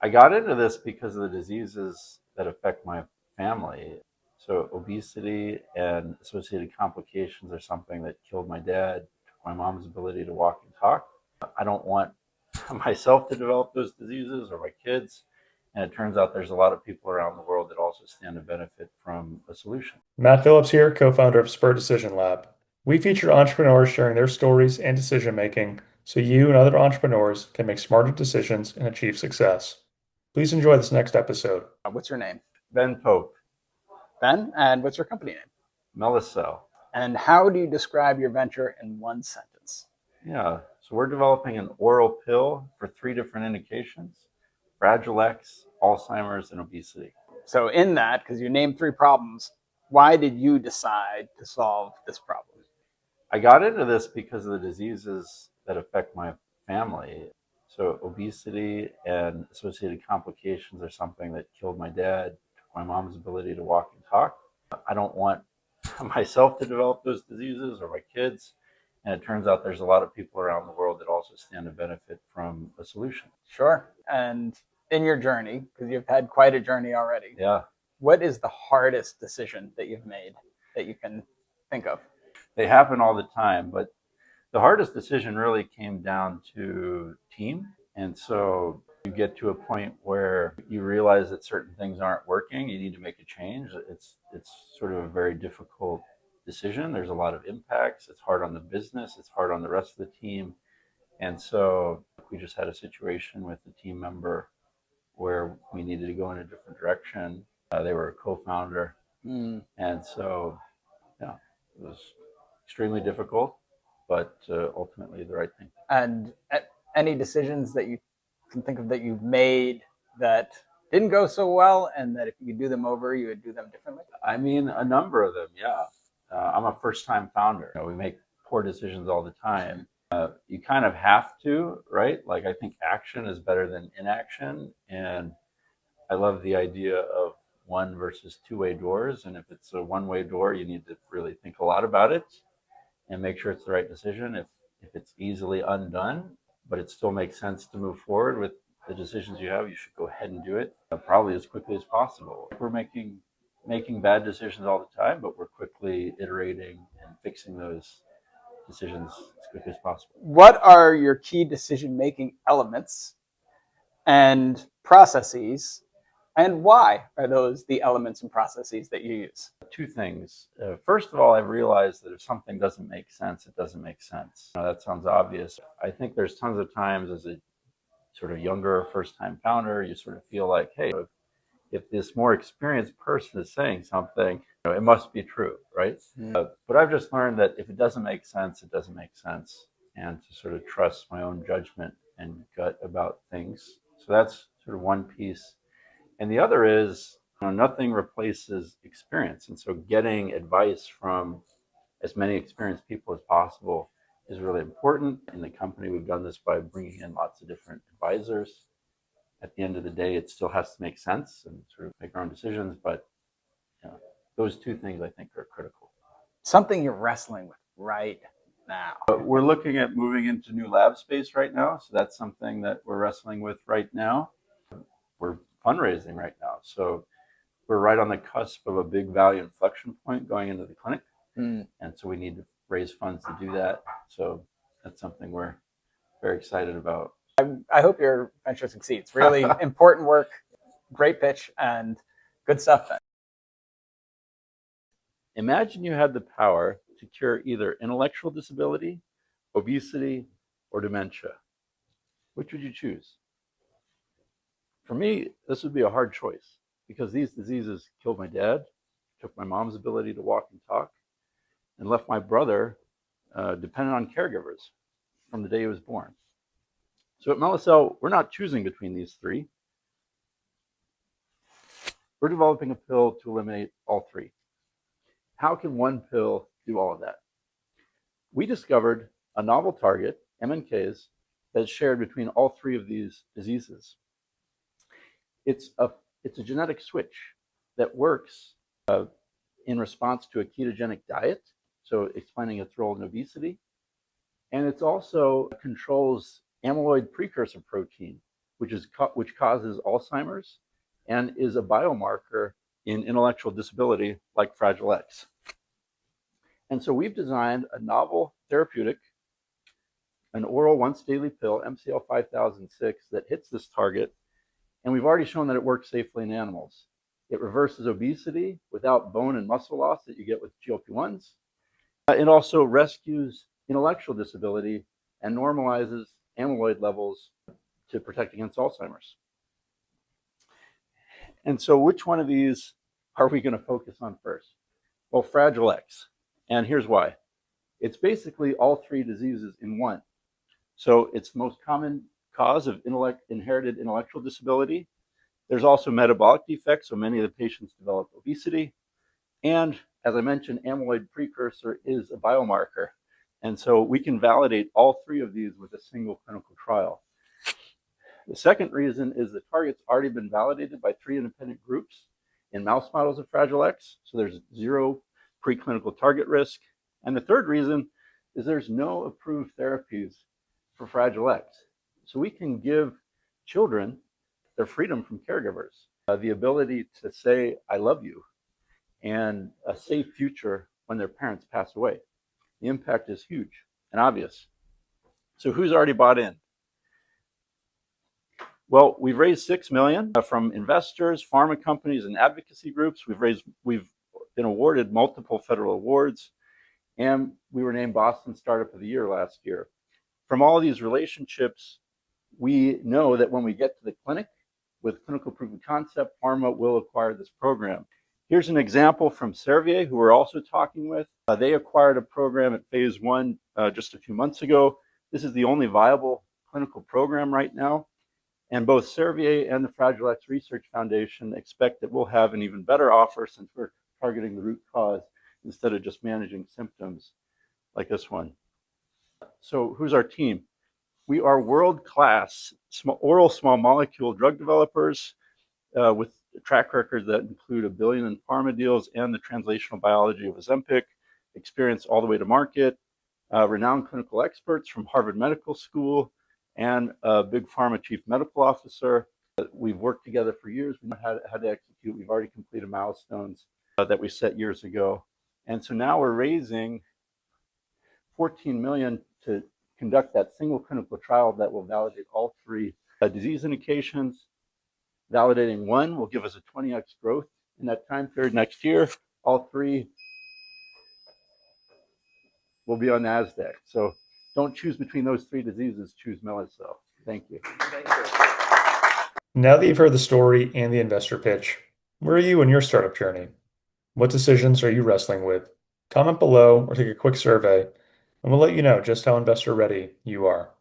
I got into this because of the diseases that affect my family. So obesity and associated complications are something that killed my dad, took my mom's ability to walk and talk. I don't want myself to develop those diseases or my kids. And it turns out there's a lot of people around the world that also stand to benefit from a solution. Matt Phillips here, co-founder of Sbur Decision Lab. We feature entrepreneurs sharing their stories and decision making so you and other entrepreneurs can make smarter decisions and achieve success. Please enjoy this next episode. What's your name? Ben Pope, Ben, and what's your company name? Mellicell. And how do you describe your venture in one sentence? Yeah, so we're developing an oral pill for 3 different indications: Fragile X, Alzheimer's, and obesity. So in that, because you named 3 problems, why did you decide to solve this problem? I got into this because of the diseases that affect my family. So obesity and associated complications are something that killed my dad, took my mom's ability to walk and talk. I don't want myself to develop those diseases or my kids. And it turns out there's a lot of people around the world that also stand to benefit from a solution. Sure. And in your journey, because you've had quite a journey already, Yeah. What is the hardest decision that you've made that you can think of? They happen all the time, but the hardest decision really came down to team. And so you get to a point where you realize that certain things aren't working, you need to make a change. It's sort of a very difficult decision. There's a lot of impacts. It's hard on the business, it's hard on the rest of the team. And so we just had a situation with a team member where we needed to go in a different direction. They were a co-founder. And so, yeah, it was extremely difficult, but ultimately the right thing. And any decisions that you can think of that you've made that didn't go so well, and that if you could do them over, you would do them differently? I mean, a number of them, yeah. I'm a first-time founder. We make poor decisions all the time. You kind of have to, right? Like, I think action is better than inaction. And I love the idea of 1 versus 2-way doors. And if it's a 1-way door, you need to really think a lot about it and make sure it's the right decision. If it's easily undone, but it still makes sense to move forward with the decisions you have, you should go ahead and do it probably as quickly as possible. We're making bad decisions all the time, but we're quickly iterating and fixing those decisions as quickly as possible. What are your key decision-making elements and processes, and why are those the elements and processes that you use? 2 things. First of all, I've realized that if something doesn't make sense, it doesn't make sense. That sounds obvious. I think there's tons of times as a sort of younger first-time founder, you sort of feel like, hey, if this more experienced person is saying something, it must be true, right? But I've just learned that if it doesn't make sense, it doesn't make sense, and to sort of trust my own judgment and gut about things. So that's sort of one piece. And the other is, nothing replaces experience. And so getting advice from as many experienced people as possible is really important. In the company, we've done this by bringing in lots of different advisors. At the end of the day, it still has to make sense and sort of make our own decisions. But those 2 things I think are critical. Something you're wrestling with right now. We're looking at moving into new lab space right now. So that's something that we're wrestling with right now. We're fundraising right now. So we're right on the cusp of a big value inflection point going into the clinic. And so we need to raise funds to do that. So that's something we're very excited about. I hope your venture succeeds. Really important work, great pitch, and good stuff, Ben. Imagine you had the power to cure either intellectual disability, obesity, or dementia. Which would you choose? For me, this would be a hard choice because these diseases killed my dad, took my mom's ability to walk and talk, and left my brother dependent on caregivers from the day he was born. So at Mellicell, we're not choosing between these 3. We're developing a pill to eliminate all 3. How can one pill do all of that? We discovered a novel target, MNKs, that's shared between all 3 of these diseases. It's a genetic switch that works in response to a ketogenic diet, so explaining its role in obesity. And it also controls amyloid precursor protein, which causes Alzheimer's and is a biomarker in intellectual disability like Fragile X. And so we've designed a novel therapeutic, an oral once daily pill, MCL 5006, that hits this target. And we've already shown that it works safely in animals. It reverses obesity without bone and muscle loss that you get with GLP-1s. It also rescues intellectual disability and normalizes amyloid levels to protect against Alzheimer's. And so which one of these are we going to focus on first? Well, Fragile X. And here's why. It's basically all three diseases in one. So it's the most common cause of inherited intellectual disability. There's also metabolic defects, so many of the patients develop obesity. And as I mentioned, amyloid precursor is a biomarker. And so we can validate all three of these with a single clinical trial. The second reason is the target's already been validated by 3 independent groups in mouse models of Fragile X. So there's 0 preclinical target risk. And the third reason is there's no approved therapies for Fragile X. So we can give children their freedom from caregivers, the ability to say, I love you, and a safe future when their parents pass away. The impact is huge and obvious. So who's already bought in? Well, we've raised $6 million from investors, pharma companies, and advocacy groups. We've been awarded multiple federal awards, and we were named Boston Startup of the Year last year. From all of these relationships, we know that when we get to the clinic with clinical proof of concept, pharma will acquire this program. Here's an example from Servier, who we're also talking with. They acquired a program at phase 1 just a few months ago. This is the only viable clinical program right now. And both Servier and the Fragile X Research Foundation expect that we'll have an even better offer since we're targeting the root cause instead of just managing symptoms like this one. So who's our team? We are world-class oral small molecule drug developers with track records that include $1 billion in pharma deals and the translational biology of Ozempic, experience all the way to market, renowned clinical experts from Harvard Medical School, and a big pharma chief medical officer. We've worked together for years. We know how to execute. We've already completed milestones that we set years ago. And so now we're raising $14 million to conduct that single clinical trial that will validate all 3 disease indications. Validating 1 will give us a 20x growth in that time period next year. All 3 will be on NASDAQ. So don't choose between those 3 diseases, choose Mellicell. Thank you. Now that you've heard the story and the investor pitch, where are you in your startup journey? What decisions are you wrestling with? Comment below or take a quick survey, and we'll let you know just how investor ready you are.